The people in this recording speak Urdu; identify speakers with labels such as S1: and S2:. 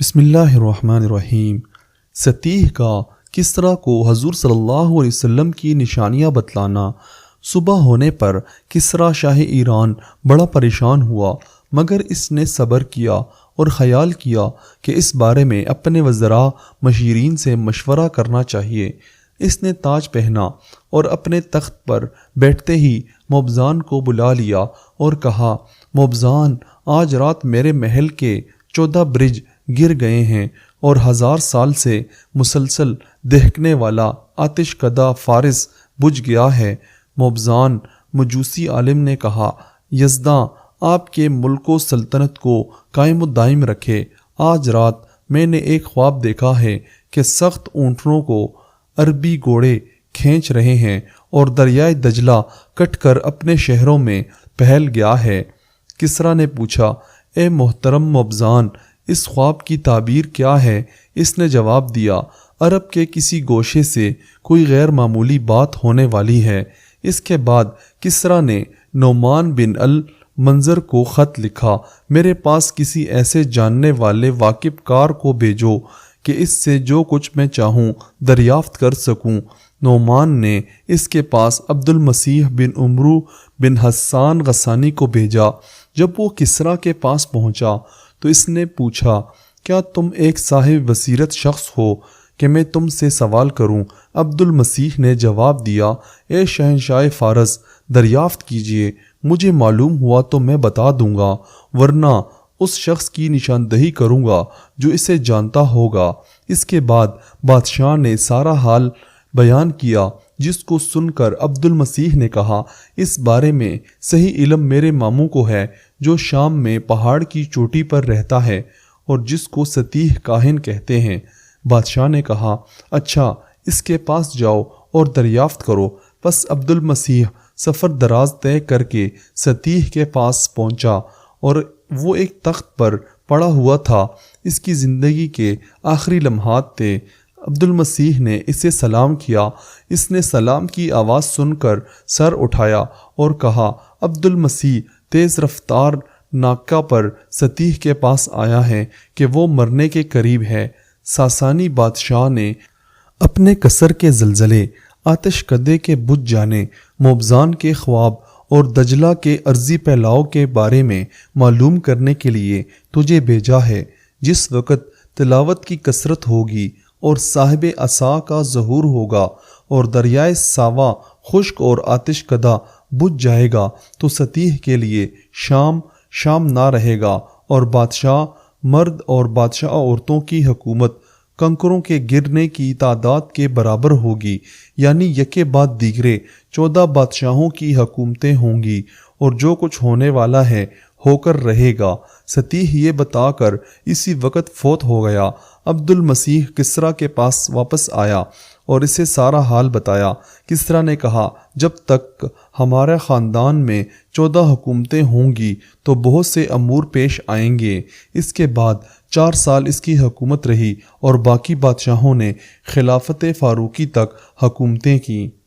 S1: بسم اللہ الرحمن الرحیم۔ ستیح کا کسریٰ کو حضور صلی اللہ علیہ وسلم کی نشانیاں بتلانا۔ صبح ہونے پر کسریٰ شاہ ایران بڑا پریشان ہوا، مگر اس نے صبر کیا اور خیال کیا کہ اس بارے میں اپنے وزراء مشیرین سے مشورہ کرنا چاہیے۔ اس نے تاج پہنا اور اپنے تخت پر بیٹھتے ہی موبزان کو بلا لیا اور کہا، موبزان، آج رات میرے محل کے 14 برج گر گئے ہیں اور 1000 سال سے مسلسل دہکنے والا آتش کدہ فارس بجھ گیا ہے۔ موبزان مجوسی عالم نے کہا، یزداں آپ کے ملک و سلطنت کو قائم و دائم رکھے۔ آج رات میں نے ایک خواب دیکھا ہے کہ سخت اونٹوں کو عربی گھوڑے کھینچ رہے ہیں اور دریائے دجلہ کٹ کر اپنے شہروں میں پھیل گیا ہے۔ کسریٰ نے پوچھا، اے محترم موبزان، اس خواب کی تعبیر کیا ہے؟ اس نے جواب دیا، عرب کے کسی گوشے سے کوئی غیر معمولی بات ہونے والی ہے۔ اس کے بعد کسریٰ نے نعمان بن المنذر کو خط لکھا، میرے پاس کسی ایسے جاننے والے واقف کار کو بھیجو کہ اس سے جو کچھ میں چاہوں دریافت کر سکوں۔ نعمان نے اس کے پاس عبد المسیح بن عمرو بن حسان غسانی کو بھیجا۔ جب وہ کسریٰ کے پاس پہنچا تو اس نے پوچھا، کیا تم ایک صاحب بصیرت شخص ہو کہ میں تم سے سوال کروں؟ عبد المسیح نے جواب دیا، اے شہنشاہ فارس، دریافت کیجیے، مجھے معلوم ہوا تو میں بتا دوں گا، ورنہ اس شخص کی نشاندہی کروں گا جو اسے جانتا ہوگا۔ اس کے بعد بادشاہ نے سارا حال بیان کیا، جس کو سن کر عبد المسیح نے کہا، اس بارے میں صحیح علم میرے ماموں کو ہے جو شام میں پہاڑ کی چوٹی پر رہتا ہے اور جس کو ستیح کاہن کہتے ہیں۔ بادشاہ نے کہا، اچھا، اس کے پاس جاؤ اور دریافت کرو۔ پس عبد المسیح سفر دراز طے کر کے ستیح کے پاس پہنچا اور وہ ایک تخت پر پڑا ہوا تھا۔ اس کی زندگی کے آخری لمحات تھے۔ عبد المسیح نے اسے سلام کیا۔ اس نے سلام کی آواز سن کر سر اٹھایا اور کہا، عبد المسیح تیز رفتار ناکہ پر ستیح کے پاس آیا ہے کہ وہ مرنے کے قریب ہے۔ ساسانی بادشاہ نے اپنے قصر کے زلزلے، آتش کدے کے بجھ جانے، موبزان کے خواب اور دجلہ کے عرضی پھیلاؤ کے بارے میں معلوم کرنے کے لیے تجھے بھیجا ہے۔ جس وقت تلاوت کی کثرت ہوگی اور صاحب عصا کا ظہور ہوگا اور دریائے ساوا خشک اور آتش کدہ بجھ جائے گا تو ستیح کے لیے شام نہ رہے گا اور بادشاہ مرد اور بادشاہ عورتوں کی حکومت کنکروں کے گرنے کی تعداد کے برابر ہوگی، یعنی یکے بعد دیگرے 14 بادشاہوں کی حکومتیں ہوں گی، اور جو کچھ ہونے والا ہے ہو کر رہے گا۔ ستیح یہ بتا کر اسی وقت فوت ہو گیا۔ عبد المسیح کسریٰ کے پاس واپس آیا اور اسے سارا حال بتایا۔ کسریٰ نے کہا، جب تک ہمارے خاندان میں 14 حکومتیں ہوں گی تو بہت سے امور پیش آئیں گے۔ اس کے بعد 4 سال اس کی حکومت رہی اور باقی بادشاہوں نے خلافت فاروقی تک حکومتیں کیں۔